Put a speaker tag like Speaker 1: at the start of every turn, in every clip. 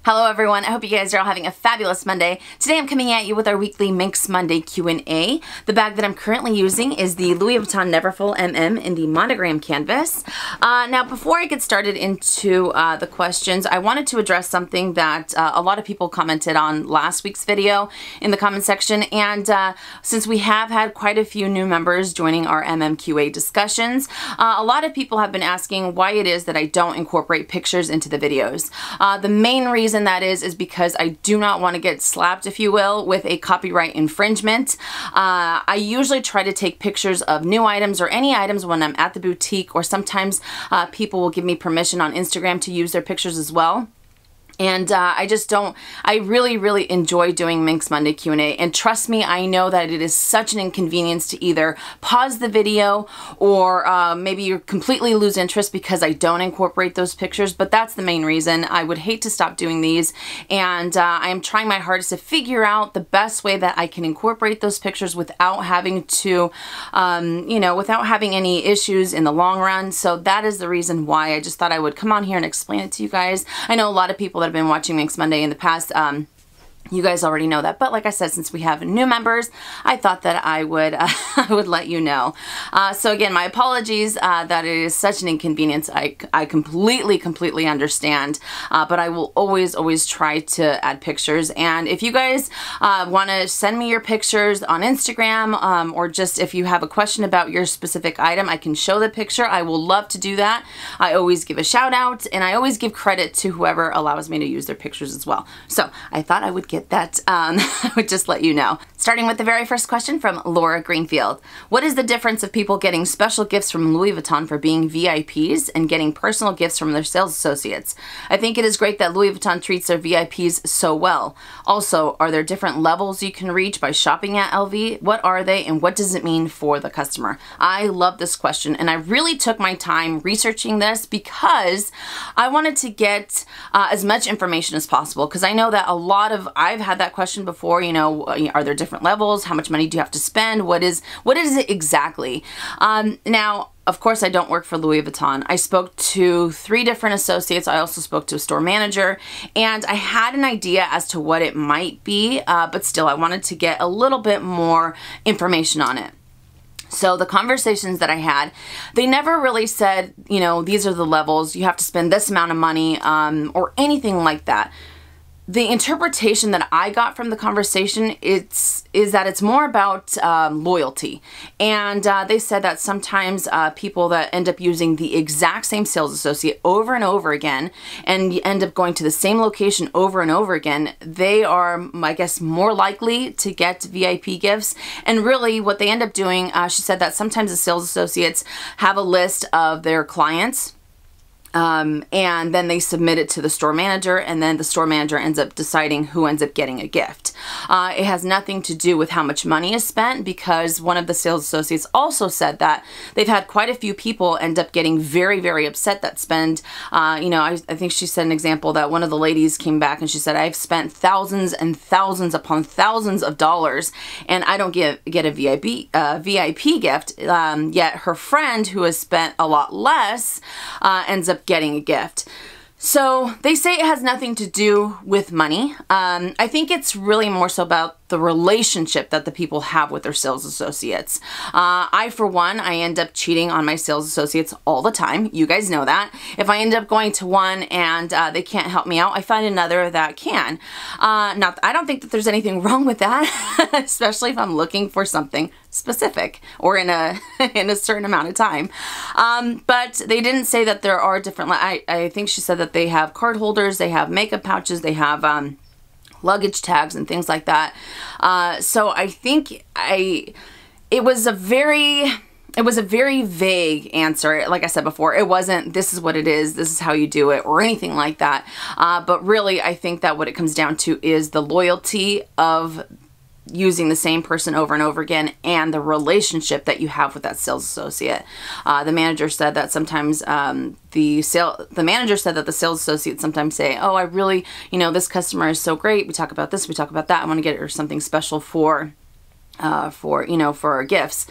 Speaker 1: Hello everyone, I hope you guys are all having a fabulous Monday. Today I'm coming at you with our weekly Minks Monday Q&A. The bag that I'm currently using is the Louis Vuitton Neverfull MM in the monogram canvas. Now before I get started into the questions, I wanted to address something that a lot of people commented on last week's video in the comment section, and since we have had quite a few new members joining our MMQA discussions, a lot of people have been asking why it is that I don't incorporate pictures into the videos. The main reason that is because I do not want to get slapped, if you will, with a copyright infringement. I usually try to take pictures of new items or any items when I'm at the boutique, or sometimes people will give me permission on Instagram to use their pictures as well. And I really enjoy doing Minks Monday Q&A, and trust me, I know that it is such an inconvenience to either pause the video or maybe you completely lose interest because I don't incorporate those pictures, but that's the main reason. I would hate to stop doing these, and I am trying my hardest to figure out the best way that I can incorporate those pictures without having to, without having any issues in the long run. So that is the reason why I just thought I would come on here and explain it to you guys. I know a lot of people that have been watching Minks Monday in the past, you guys already know that, but like I said, since we have new members, I thought that I would I would let you know. So again, my apologies that it is such an inconvenience. I completely understand, but I will always try to add pictures. And if you guys want to send me your pictures on Instagram, or just if you have a question about your specific item, I can show the picture. I will love to do that. I always give a shout out, and I always give credit to whoever allows me to use their pictures as well. So I thought I would get that I would just let you know. Starting with the very first question from Laura Greenfield. What is the difference of people getting special gifts from Louis Vuitton for being VIPs and getting personal gifts from their sales associates? I think it is great that Louis Vuitton treats their VIPs so well. Also, are there different levels you can reach by shopping at LV? What are they, and what does it mean for the customer? I love this question, and I really took my time researching this because I wanted to get as much information as possible, because I know that I've had that question before, are there different levels? How much money do you have to spend? What is it exactly? Now, of course, I don't work for Louis Vuitton. I spoke to 3 different associates. I also spoke to a store manager, and I had an idea as to what it might be, but still I wanted to get a little bit more information on it. So the conversations that I had, they never really said, these are the levels, you have to spend this amount of money, or anything like that. The interpretation that I got from the conversation is that it's more about loyalty. And they said that sometimes people that end up using the exact same sales associate over and over again, and you end up going to the same location over and over again, they are, I guess, more likely to get VIP gifts. And really what they end up doing, she said that sometimes the sales associates have a list of their clients, and then they submit it to the store manager, and then the store manager ends up deciding who ends up getting a gift. It has nothing to do with how much money is spent, because one of the sales associates also said that they've had quite a few people end up getting very upset that spend, I think she said an example that one of the ladies came back and she said, I've spent thousands and thousands upon thousands of dollars and I don't get a VIP gift, yet her friend who has spent a lot less ends up getting a gift. So they say it has nothing to do with money. I think it's really more so about the relationship that the people have with their sales associates. For one, I end up cheating on my sales associates all the time. You guys know that. If I end up going to one and they can't help me out, I find another that can. I don't think that there's anything wrong with that, especially if I'm looking for something specific or in a certain amount of time. But they didn't say that there are different. I think she said that they have card holders, they have makeup pouches, they have luggage tags and things like that. So I think it was a very vague answer. Like I said before, it wasn't, this is what it is, this is how you do it, or anything like that. But really, I think that what it comes down to is the loyalty of using the same person over and over again, and the relationship that you have with that sales associate. The manager said that sometimes the manager said that the sales associates sometimes say, oh, I really, this customer is so great, we talk about this, we talk about that, I want to get her something special for for, you know, for gifts.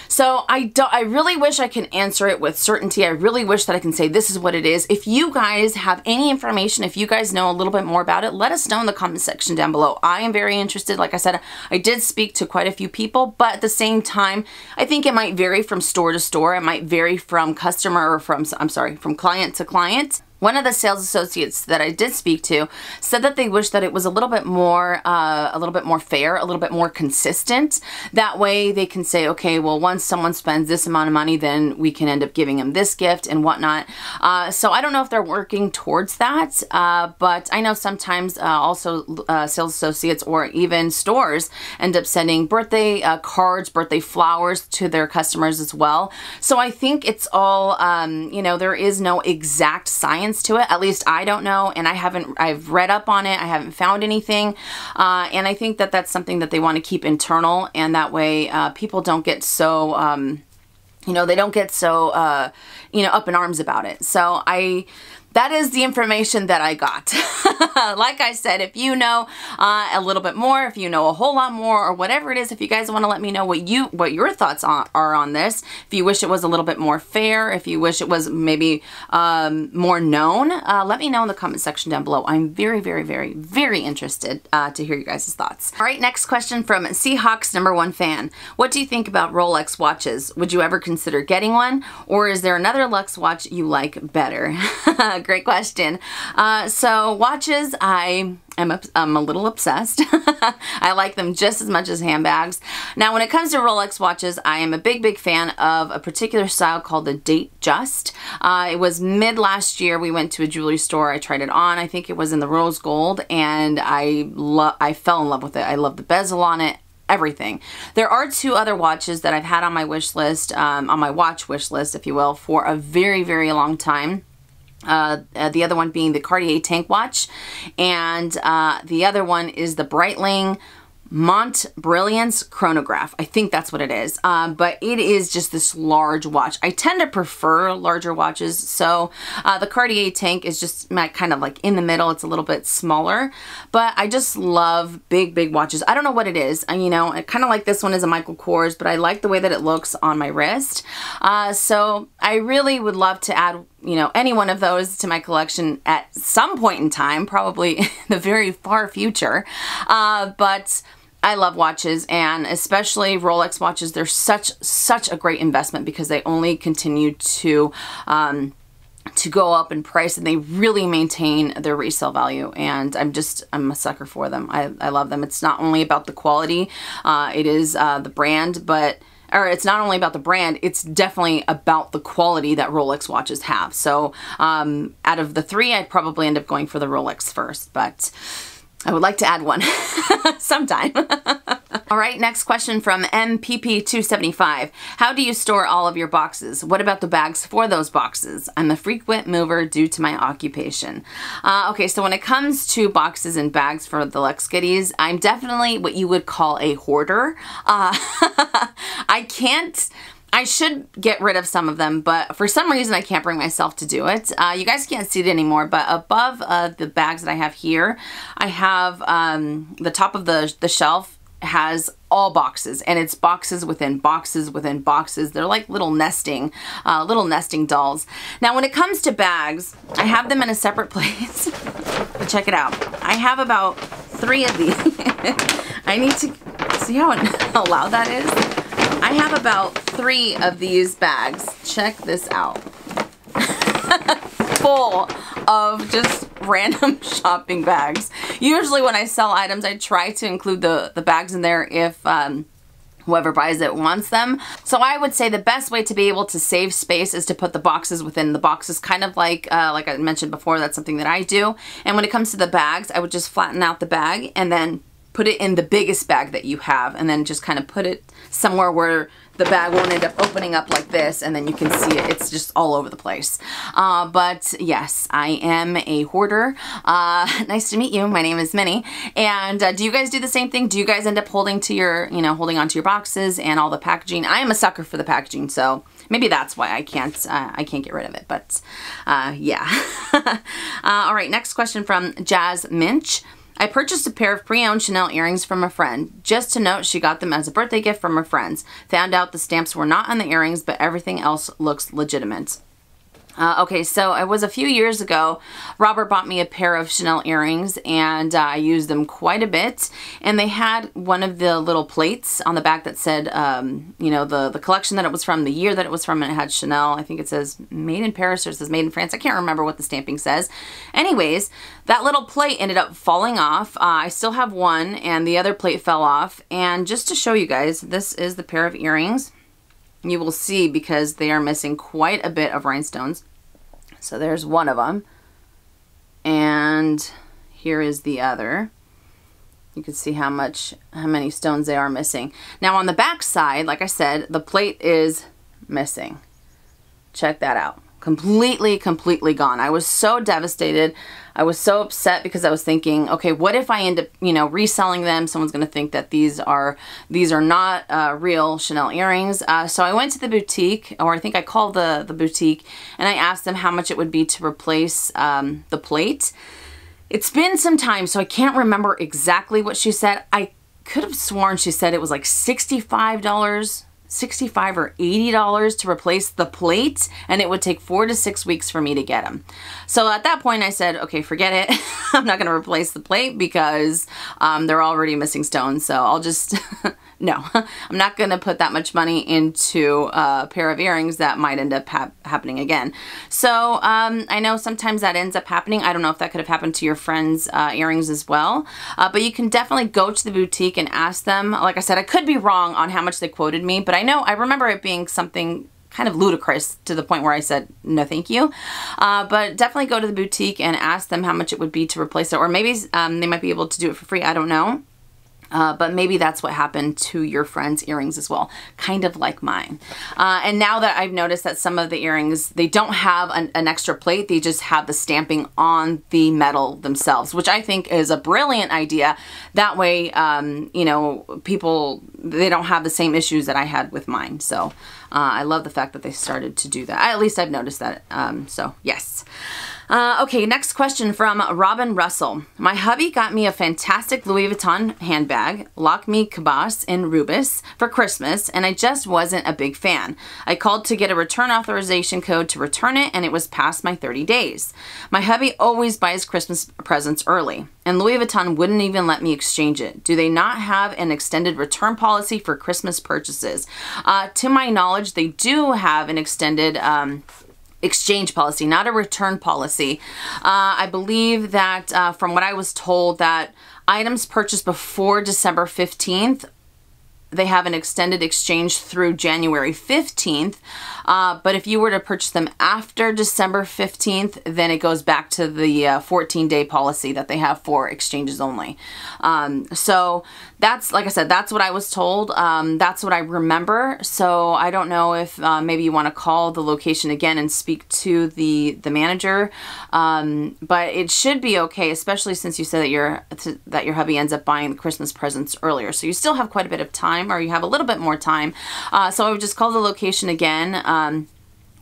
Speaker 1: So I really wish I can answer it with certainty. I really wish that I can say this is what it is. If you guys have any information, if you guys know a little bit more about it, let us know in the comment section down below. I am very interested. Like I said, I did speak to quite a few people, but at the same time, I think it might vary from store to store. It might vary from customer or from client to client. One of the sales associates that I did speak to said that they wish that it was a little bit more fair, a little bit more consistent. That way they can say, okay, well, once someone spends this amount of money, then we can end up giving them this gift and whatnot. So I don't know if they're working towards that, but I know sometimes also sales associates or even stores end up sending birthday cards, birthday flowers to their customers as well. So I think it's all, you know, there is no exact science to it. At least I don't know, and I've read up on it. I haven't found anything, and I think that that's something that they want to keep internal, and that way people don't get so, you know, they don't get so, you know, up in arms about it. So that is the information that I got. Like I said, if you know a little bit more, if you know a whole lot more, or whatever it is, if you guys want to let me know what your thoughts are on this, if you wish it was a little bit more fair, if you wish it was maybe more known, let me know in the comment section down below. I'm very, very, very, very interested to hear you guys' thoughts. All right, next question from Seahawks #1 fan. What do you think about Rolex watches? Would you ever consider getting one, or is there another Lux watch you like better? Great question. So watches, I'm a little obsessed. I like them just as much as handbags. Now, when it comes to Rolex watches, I am a big, big fan of a particular style called the Date Just. It was mid last year. We went to a jewelry store. I tried it on. I think it was in the rose gold, and I fell in love with it. I love the bezel on it. Everything. There are two other watches that I've had on my wish list, on my watch wish list, if you will, for a very, very long time. The other one being the Cartier Tank watch, and the other one is the Breitling Mont Brilliance chronograph. I think that's what it is. But it is just this large watch. I tend to prefer larger watches. So the Cartier Tank is just kind of like in the middle. It's a little bit smaller, but I just love big, big watches. I don't know what it is. You know, I kind of like this one is a Michael Kors, but I like the way that it looks on my wrist. So I really would love to add, you know, any one of those to my collection at some point in time, probably in the very far future. But I love watches, and especially Rolex watches. They're such a great investment because they only continue to go up in price, and they really maintain their resale value, and I'm a sucker for them. I love them. It's not only about the quality, it is the brand, or it's not only about the brand, it's definitely about the quality that Rolex watches have. So out of the three, I'd probably end up going for the Rolex first, but I would like to add one sometime. All right, next question from MPP275. How do you store all of your boxes? What about the bags for those boxes? I'm a frequent mover due to my occupation. Okay, so when it comes to boxes and bags for the Lux Goodies, I'm definitely what you would call a hoarder. I should get rid of some of them, but for some reason I can't bring myself to do it. You guys can't see it anymore, but above the bags that I have here, I have the top of the shelf has all boxes, and it's boxes within boxes within boxes. They're like little nesting dolls. Now, when it comes to bags, I have them in a separate place. Check it out. I have about 3 of these. I need to see how loud that is. I have about 3 of these bags. Check this out. Full of just random shopping bags. Usually when I sell items, I try to include the bags in there if whoever buys it wants them. So I would say the best way to be able to save space is to put the boxes within the boxes, kind of like I mentioned before. That's something that I do. And when it comes to the bags, I would just flatten out the bag and then put it in the biggest bag that you have, and then just kind of put it somewhere where the bag won't end up opening up like this, and then you can see it. It's just all over the place. But yes, I am a hoarder. Nice to meet you. My name is Minnie. And do you guys do the same thing? Do you guys end up holding to your, holding onto your boxes and all the packaging? I am a sucker for the packaging, so maybe that's why I can't get rid of it. But yeah. All right, next question from Jazz Minch. I purchased a pair of pre-owned Chanel earrings from a friend. Just to note, she got them as a birthday gift from her friends. Found out the stamps were not on the earrings, but everything else looks legitimate. Okay, so it was a few years ago. Robert bought me a pair of Chanel earrings, and I used them quite a bit. And they had one of the little plates on the back that said, you know, the collection that it was from, the year that it was from, and it had Chanel. I think it says made in Paris or it says made in France. I can't remember what the stamping says. Anyways, that little plate ended up falling off. I still have one, and the other plate fell off. And just to show you guys, this is the pair of earrings. You will see because they are missing quite a bit of rhinestones. So there's one of them. And here is the other. You can see how many stones they are missing. Now on the back side, like I said, the plate is missing. Check that out. Completely gone. I was so devastated. I was so upset because I was thinking, okay, what if I end up, you know, reselling them? Someone's going to think that these are not real Chanel earrings. So I went to the boutique, or I think I called the boutique, and I asked them how much it would be to replace the plate. It's been some time, so I can't remember exactly what she said. I could have sworn she said it was like $65 or $80 to replace the plate, and it would take 4 to 6 weeks for me to get them. So at that point I said, okay, forget it. I'm not going to replace the plate because they're already missing stones, so I'll just no, I'm not going to put that much money into a pair of earrings that might end up happening again. So I know sometimes that ends up happening. I don't know if that could have happened to your friends' earrings as well, but you can definitely go to the boutique and ask them. Like I said, I could be wrong on how much they quoted me, but I remember it being something kind of ludicrous to the point where I said, no thank you. But definitely go to the boutique and ask them how much it would be to replace it, or maybe they might be able to do it for free. I don't know. But maybe that's what happened to your friend's earrings as well, kind of like mine. And now that I've noticed that some of the earrings, they don't have an extra plate, they just have the stamping on the metal themselves, which I think is a brilliant idea. That way, you know, people, they don't have the same issues that I had with mine. So I love the fact that they started to do that. At least I've noticed that. So yes. Okay, next question from Robin Russell. My hubby got me a fantastic Louis Vuitton handbag, Lock Me Cabas in Rubis, for Christmas, and I just wasn't a big fan. I called to get a return authorization code to return it, and it was past my 30 days. My hubby always buys Christmas presents early, and Louis Vuitton wouldn't even let me exchange it. Do they not have an extended return policy for Christmas purchases? To my knowledge, they do have an extended exchange policy, not a return policy. I believe that from what I was told, that items purchased before December 15th, they have an extended exchange through January 15th. But if you were to purchase them after December 15th, then it goes back to the 14-day policy that they have for exchanges only. So that's, like I said, that's what I was told. That's what I remember. So I don't know if maybe you want to call the location again and speak to the manager. But it should be okay, especially since you said that your hubby ends up buying the Christmas presents earlier. So you still have quite a bit of time, or you have a little bit more time. So I would just call the location again,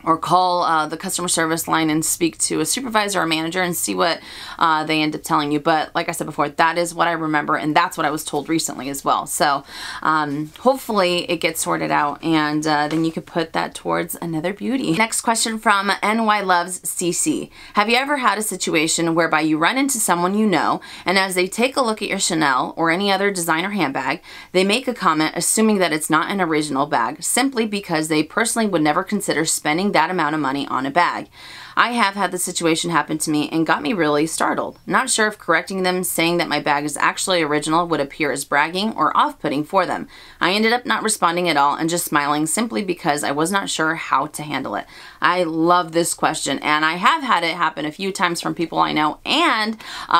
Speaker 1: or call the customer service line and speak to a supervisor or manager and see what they end up telling you. But like I said before, that is what I remember, and that's what I was told recently as well. So hopefully it gets sorted out, and then you could put that towards another beauty. Next question from NY Loves CC. Have you ever had a situation whereby you run into someone you know, and as they take a look at your Chanel or any other designer handbag, they make a comment assuming that it's not an original bag, simply because they personally would never consider spending that amount of money on a bag? I have had the situation happen to me and got me really startled. Not sure if correcting them, saying that my bag is actually original, would appear as bragging or off-putting for them. I ended up not responding at all and just smiling, simply because I was not sure how to handle it. I love this question, and I have had it happen a few times from people I know, and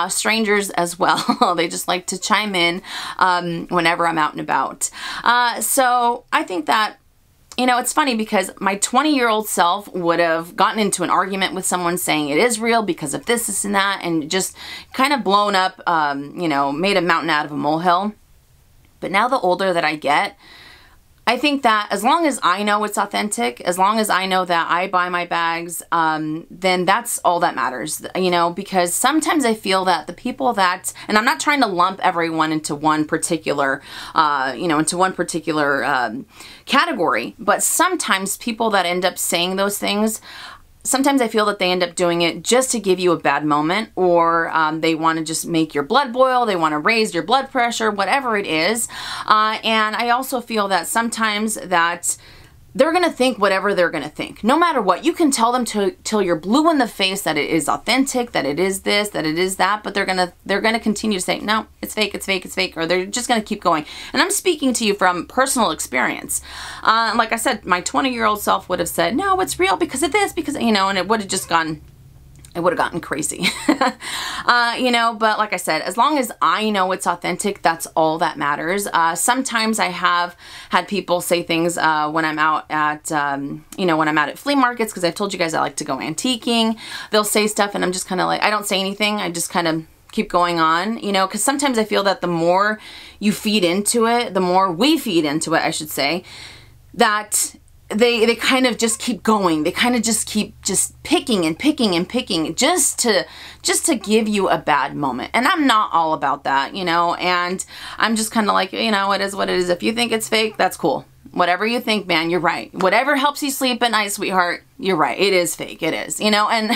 Speaker 1: strangers as well. They just like to chime in whenever I'm out and about. So I think that, you know, it's funny because my 20-year-old self would have gotten into an argument with someone saying it is real because of this and that, and just kind of blown up, you know, made a mountain out of a molehill. But now the older that I get, I think that as long as I know it's authentic, as long as I know that I buy my bags, then that's all that matters, you know, because sometimes I feel that the people that, and I'm not trying to lump everyone into one particular, you know, into one particular category, but sometimes people that end up saying those things, sometimes I feel that they end up doing it just to give you a bad moment, or they want to just make your blood boil, they want to raise your blood pressure, whatever it is. And I also feel that sometimes that they're going to think whatever they're going to think. No matter what, you can tell them till you're blue in the face that it is authentic, that it is this, that it is that, but they're going to continue to say, no, it's fake, it's fake, it's fake, or they're just going to keep going. And I'm speaking to you from personal experience. Like I said, my 20-year-old self would have said, no, it's real because of this, because, you know, and it would have just gone, it would have gotten crazy. You know, but like I said, as long as I know it's authentic, that's all that matters. Sometimes I have had people say things when I'm out at, you know, when I'm out at flea markets, because I've told you guys I like to go antiquing. They'll say stuff and I'm just kind of like, I don't say anything. I just kind of keep going on, you know, because sometimes I feel that the more you feed into it, the more we feed into it, I should say, that they kind of just keep going. They kind of just keep picking and picking and picking just to give you a bad moment. And I'm not all about that, you know, and I'm just kind of like, you know, it is what it is. If you think it's fake, that's cool. Whatever you think, man, you're right. Whatever helps you sleep at night, sweetheart, you're right. It is fake. It is, you know, and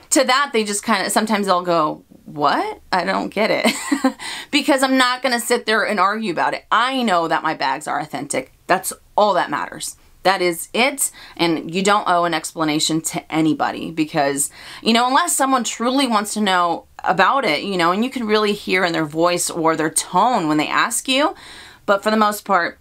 Speaker 1: to that, they just kind of, sometimes they'll go, what? I don't get it. Because I'm not going to sit there and argue about it. I know that my bags are authentic. That's all that matters. That is it, and you don't owe an explanation to anybody because, you know, unless someone truly wants to know about it, you know, and you can really hear in their voice or their tone when they ask you, but for the most part,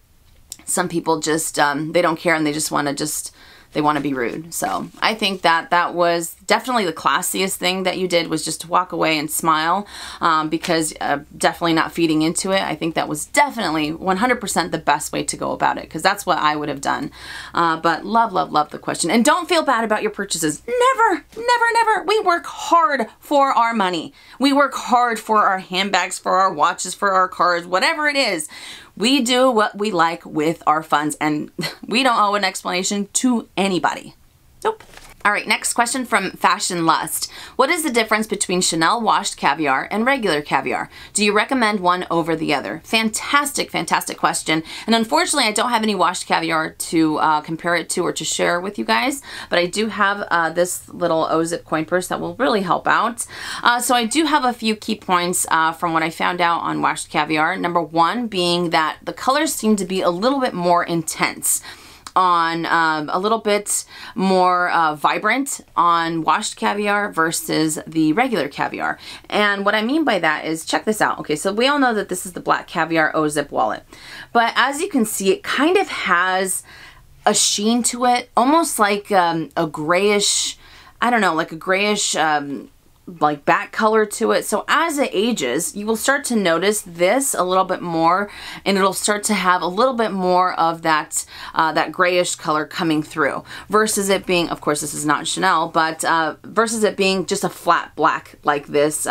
Speaker 1: some people just, they don't care and they just want to they want to be rude. So I think that that was definitely the classiest thing that you did, was just to walk away and smile, because definitely not feeding into it. I think that was definitely 100% the best way to go about it, because that's what I would have done. But love, love, love the question. And don't feel bad about your purchases. Never, never, never. We work hard for our money. We work hard for our handbags, for our watches, for our cars, whatever it is. We do what we like with our funds, and we don't owe an explanation to anybody. Nope. All right, next question from Fashion Lust. What is the difference between Chanel washed caviar and regular caviar? Do you recommend one over the other? Fantastic, fantastic question. And unfortunately, I don't have any washed caviar to compare it to or to share with you guys, but I do have this little O-zip coin purse that will really help out. So I do have a few key points from what I found out on washed caviar. Number one being that the colors seem to be a little bit more intense, on a little bit more vibrant on washed caviar versus the regular caviar. And what I mean by that is, check this out. Okay, so we all know that this is the black caviar O-zip wallet, but as you can see, it kind of has a sheen to it, almost like a grayish, I don't know, like a grayish like back color to it. So as it ages, you will start to notice this a little bit more, and it'll start to have a little bit more of that that grayish color coming through, versus it being, of course this is not Chanel, but versus it being just a flat black like this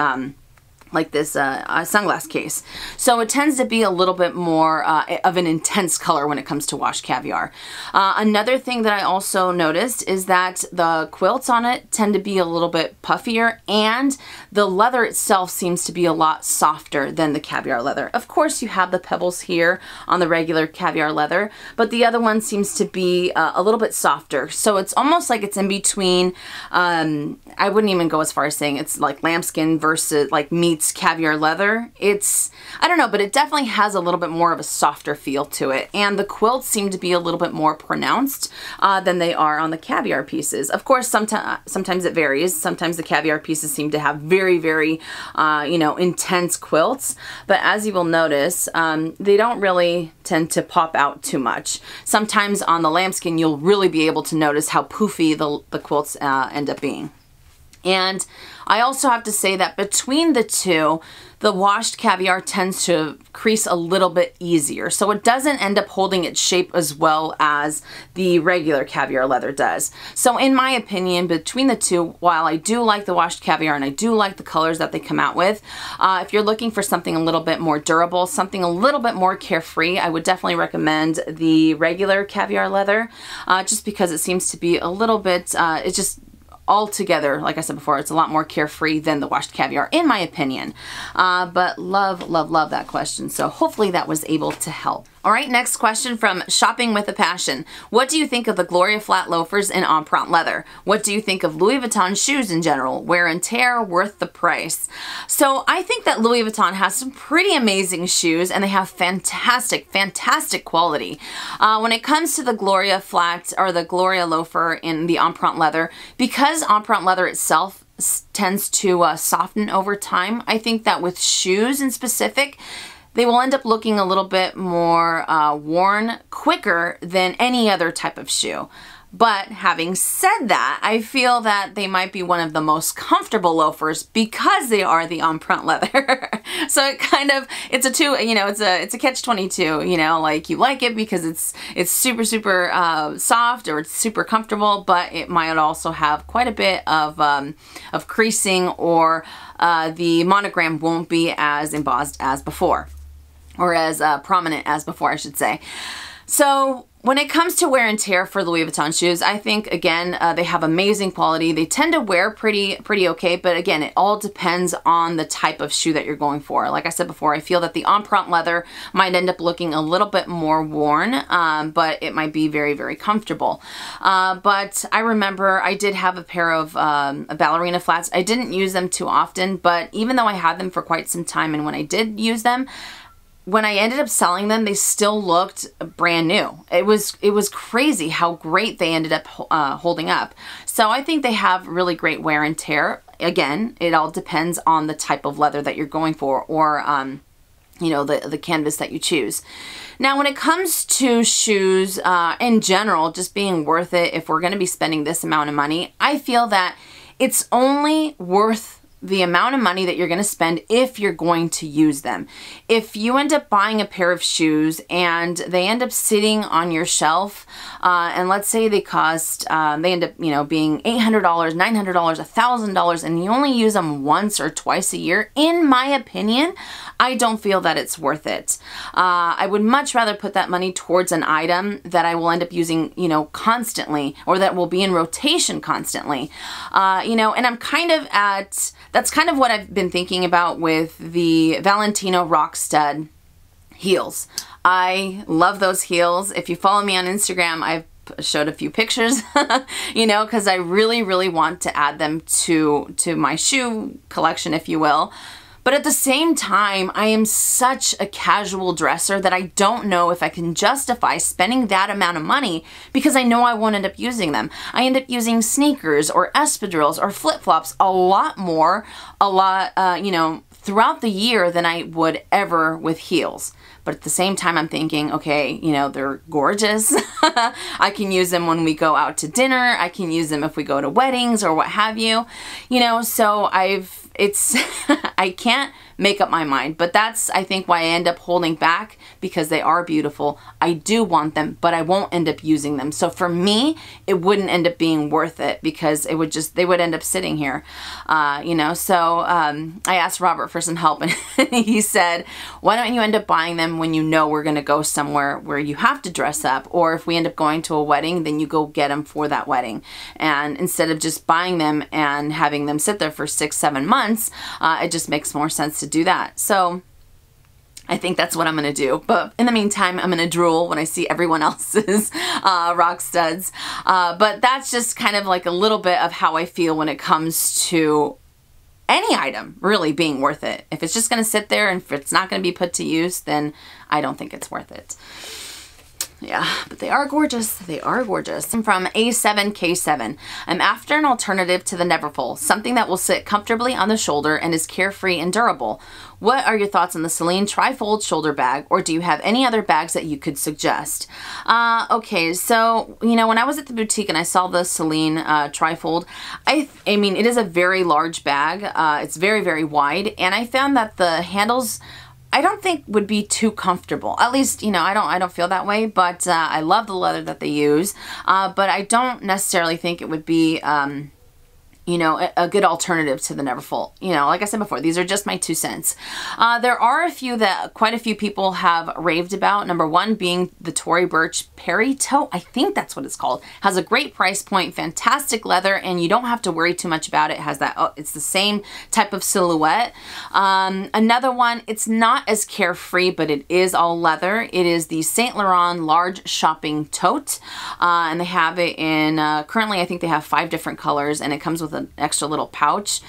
Speaker 1: sunglass case. So it tends to be a little bit more of an intense color when it comes to washed caviar. Another thing that I also noticed is that the quilts on it tend to be a little bit puffier, and the leather itself seems to be a lot softer than the caviar leather. Of course, you have the pebbles here on the regular caviar leather, but the other one seems to be a little bit softer. So it's almost like it's in between. I wouldn't even go as far as saying it's like lambskin versus like meats caviar leather. It's, I don't know, but it definitely has a little bit more of a softer feel to it, and the quilts seem to be a little bit more pronounced than they are on the caviar pieces. Of course, sometimes it varies. Sometimes the caviar pieces seem to have very, very you know, intense quilts, but as you will notice, they don't really tend to pop out too much. Sometimes on the lambskin, you'll really be able to notice how poofy the quilts end up being. And I also have to say that between the two, the washed Caviar tends to crease a little bit easier, so it doesn't end up holding its shape as well as the regular Caviar leather does. So in my opinion, between the two, while I do like the washed Caviar and I do like the colors that they come out with, if you're looking for something a little bit more durable, something a little bit more carefree, I would definitely recommend the regular Caviar leather, just because it seems to be a little bit, it's just altogether, like I said before, it's a lot more carefree than the washed Caviar, in my opinion. But love, love, love that question. So hopefully that was able to help. All right, next question from Shopping with a Passion. What do you think of the Gloria flat loafers in empreinte leather? What do you think of Louis Vuitton shoes in general? Wear and tear, worth the price? So I think that Louis Vuitton has some pretty amazing shoes, and they have fantastic, fantastic quality. When it comes to the Gloria flat or the Gloria loafer in the empreinte leather, because empreinte leather itself tends to soften over time, I think that with shoes in specific, they will end up looking a little bit more worn quicker than any other type of shoe. But having said that, I feel that they might be one of the most comfortable loafers because they are the empreinte leather. So it kind of, it's a two, you know, it's a catch-22, you know, like you like it because it's super, super soft, or it's super comfortable, but it might also have quite a bit of creasing, or the monogram won't be as embossed as before, or as prominent as before, I should say. So when it comes to wear and tear for Louis Vuitton shoes, I think, again, they have amazing quality. They tend to wear pretty okay, but again, it all depends on the type of shoe that you're going for. Like I said before, I feel that the empreinte leather might end up looking a little bit more worn, but it might be very, very comfortable. But I remember I did have a pair of ballerina flats. I didn't use them too often, but even though I had them for quite some time, and when I did use them, when I ended up selling them, they still looked brand new. It was crazy how great they ended up holding up. So I think they have really great wear and tear. Again, it all depends on the type of leather that you're going for, or you know, the canvas that you choose. Now, when it comes to shoes in general, just being worth it if we're going to be spending this amount of money, I feel that it's only worth the amount of money that you're going to spend if you're going to use them. If you end up buying a pair of shoes and they end up sitting on your shelf, and let's say they cost, they end up, you know, being $800, $900, $1,000, and you only use them once or twice a year, in my opinion, I don't feel that it's worth it. I would much rather put that money towards an item that I will end up using, you know, constantly, or that will be in rotation constantly. You know, and I'm kind of at, that's kind of what I've been thinking about with the Valentino Rock Stud heels. I love those heels. If you follow me on Instagram, I've showed a few pictures, you know, because I really, really want to add them to my shoe collection, if you will. But at the same time, I am such a casual dresser that I don't know if I can justify spending that amount of money, because I know I won't end up using them. I end up using sneakers or espadrilles or flip-flops a lot more, you know, throughout the year than I would ever with heels. But at the same time, I'm thinking, okay, you know, they're gorgeous. I can use them when we go out to dinner. I can use them if we go to weddings or what have you. You know, so I can't make up my mind, but that's, I think, why I end up holding back, because they are beautiful. I do want them, but I won't end up using them. So for me, it wouldn't end up being worth it, because it would just, they would end up sitting here, you know. So I asked Robert for some help, and he said, why don't you end up buying them when you know we're going to go somewhere where you have to dress up, or if we end up going to a wedding, then you go get them for that wedding. And instead of just buying them and having them sit there for 6-7 months, it just makes more sense to do that. So I think that's what I'm going to do. But in the meantime, I'm going to drool when I see everyone else's rock studs. But that's just kind of like a little bit of how I feel when it comes to any item really being worth it. If it's just going to sit there and if it's not going to be put to use, then I don't think it's worth it. Yeah, but they are gorgeous. They are gorgeous. I'm from A7K7. I'm after an alternative to the Neverfull, something that will sit comfortably on the shoulder and is carefree and durable. What are your thoughts on the Celine Trifold shoulder bag, or do you have any other bags that you could suggest? Okay, so, you know, when I was at the boutique and I saw the Celine Trifold, I mean, it is a very large bag. It's very, very wide, and I found that the handles, I don't think would be too comfortable. At least, you know, I don't feel that way, but I love the leather that they use, but I don't necessarily think it would be, you know, a good alternative to the Neverfull. You know, like I said before, these are just my 2 cents. There are a few that quite a few people have raved about. Number one being the Tory Burch Perry Tote. I think that's what it's called. Has a great price point, fantastic leather, and you don't have to worry too much about it. It has that, oh, it's the same type of silhouette. Another one, it's not as carefree, but it is all leather. It is the Saint Laurent Large Shopping Tote, and they have it in, currently I think they have 5 different colors, and it comes with an extra little pouch.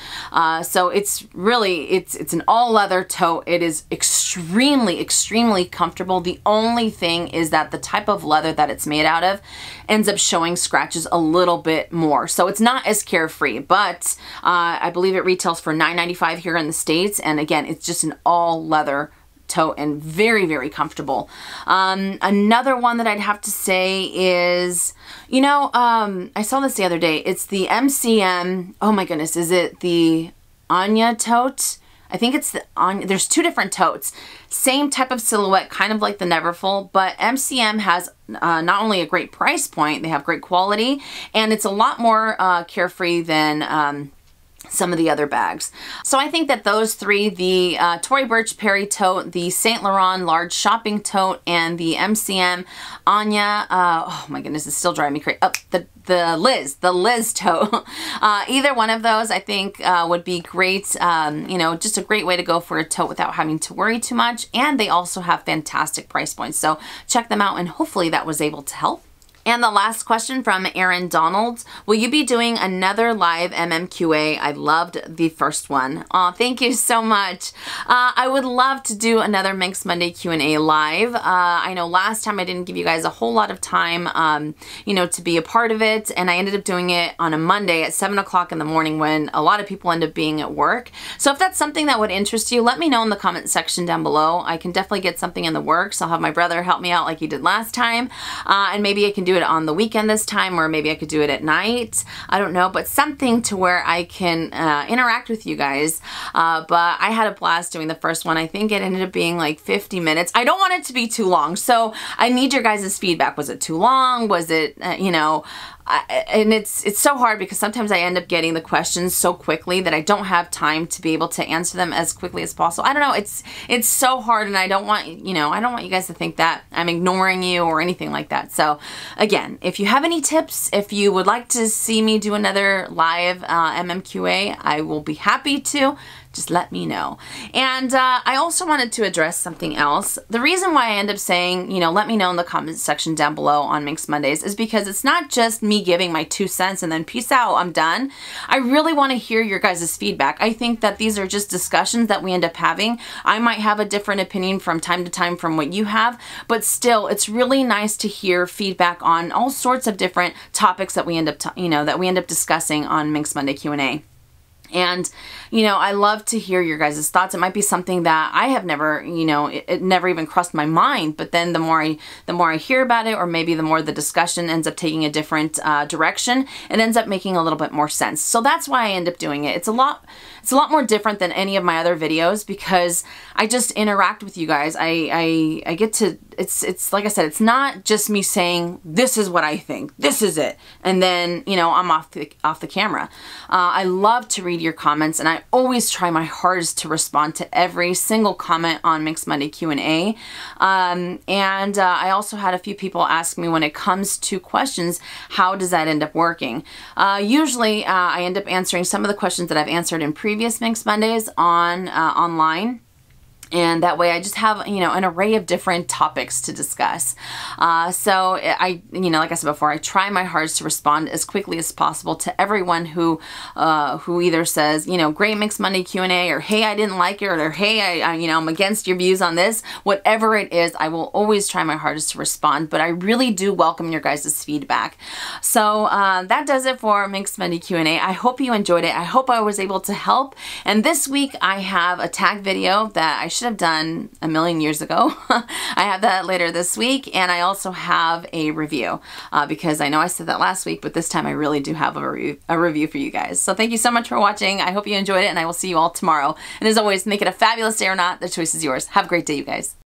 Speaker 1: So it's really, it's an all leather tote. It is extremely, extremely comfortable. The only thing is that the type of leather that it's made out of ends up showing scratches a little bit more. So it's not as carefree, but I believe it retails for $9.95 here in the States. And again, it's just an all leather tote and very, very comfortable. Another one that I'd have to say is, you know, I saw this the other day. It's the MCM, oh my goodness, is it the Anya tote? I think it's the Anya, there's 2 different totes. Same type of silhouette, kind of like the Neverfull, but MCM has not only a great price point, they have great quality, and it's a lot more carefree than some of the other bags. So I think that those 3, the Tory Burch Perry Tote, the Saint Laurent Large Shopping Tote, and the MCM Anya, oh my goodness, it's still driving me crazy. Oh, the Liz Tote. Either one of those I think would be great. You know, just a great way to go for a tote without having to worry too much. And they also have fantastic price points. So check them out, and hopefully that was able to help. And the last question from Aaron Donald. Will you be doing another live MMQA? I loved the first one. Oh, thank you so much. I would love to do another Minks Monday Q&A live. I know last time I didn't give you guys a whole lot of time, you know, to be a part of it. And I ended up doing it on a Monday at 7 o'clock in the morning when a lot of people end up being at work. So if that's something that would interest you, let me know in the comment section down below. I can definitely get something in the works. I'll have my brother help me out like he did last time. And maybe I can do it on the weekend this time, or maybe I could do it at night. I don't know, but something to where I can interact with you guys. But I had a blast doing the first one. I think it ended up being like 50 minutes. I don't want it to be too long, so I need your guys' feedback. Was it too long? Was it, you know, and it's so hard because sometimes I end up getting the questions so quickly that I don't have time to be able to answer them as quickly as possible. I don't know, it's so hard, and I don't want, you know, I don't want you guys to think that I'm ignoring you or anything like that. So again, if you have any tips, if you would like to see me do another live MMQA, I will be happy to. Just let me know. And I also wanted to address something else. The reason why I end up saying, you know, let me know in the comments section down below on Minks Mondays is because it's not just me giving my 2 cents and then peace out, I'm done. I really want to hear your guys' feedback. I think that these are just discussions that we end up having. I might have a different opinion from time to time from what you have, but still, it's really nice to hear feedback on all sorts of different topics that we end up, that we end up discussing on Minks Monday Q&A. And, you know, I love to hear your guys' thoughts. It might be something that I have never, you know, it never even crossed my mind. But then the more I hear about it, or maybe the more the discussion ends up taking a different direction, it ends up making a little bit more sense. So that's why I end up doing it. It's a lot more different than any of my other videos because I just interact with you guys. I get to, it's like I said, it's not just me saying, this is what I think, this is it. And then, you know, I'm off the camera. I love to read your comments, and I always try my hardest to respond to every single comment on Minks Monday Q&A. And I also had a few people ask me when it comes to questions, how does that end up working? Usually I end up answering some of the questions that I've answered in previous Minks Mondays on online. And that way I just have, you know, an array of different topics to discuss. So I, you know, like I said before, I try my hardest to respond as quickly as possible to everyone who either says, you know, great Minks Monday Q&A, or hey, I didn't like it, or hey, you know, I'm against your views on this. Whatever it is, I will always try my hardest to respond, but I really do welcome your guys' feedback. So that does it for Minks Monday Q&A. I hope you enjoyed it. I hope I was able to help. And this week I have a tag video that I should have done a million years ago. I have that later this week, and I also have a review because I know I said that last week, but this time I really do have a review for you guys. So thank you so much for watching. I hope you enjoyed it, and I will see you all tomorrow. And as always, make it a fabulous day or not, the choice is yours. Have a great day, you guys.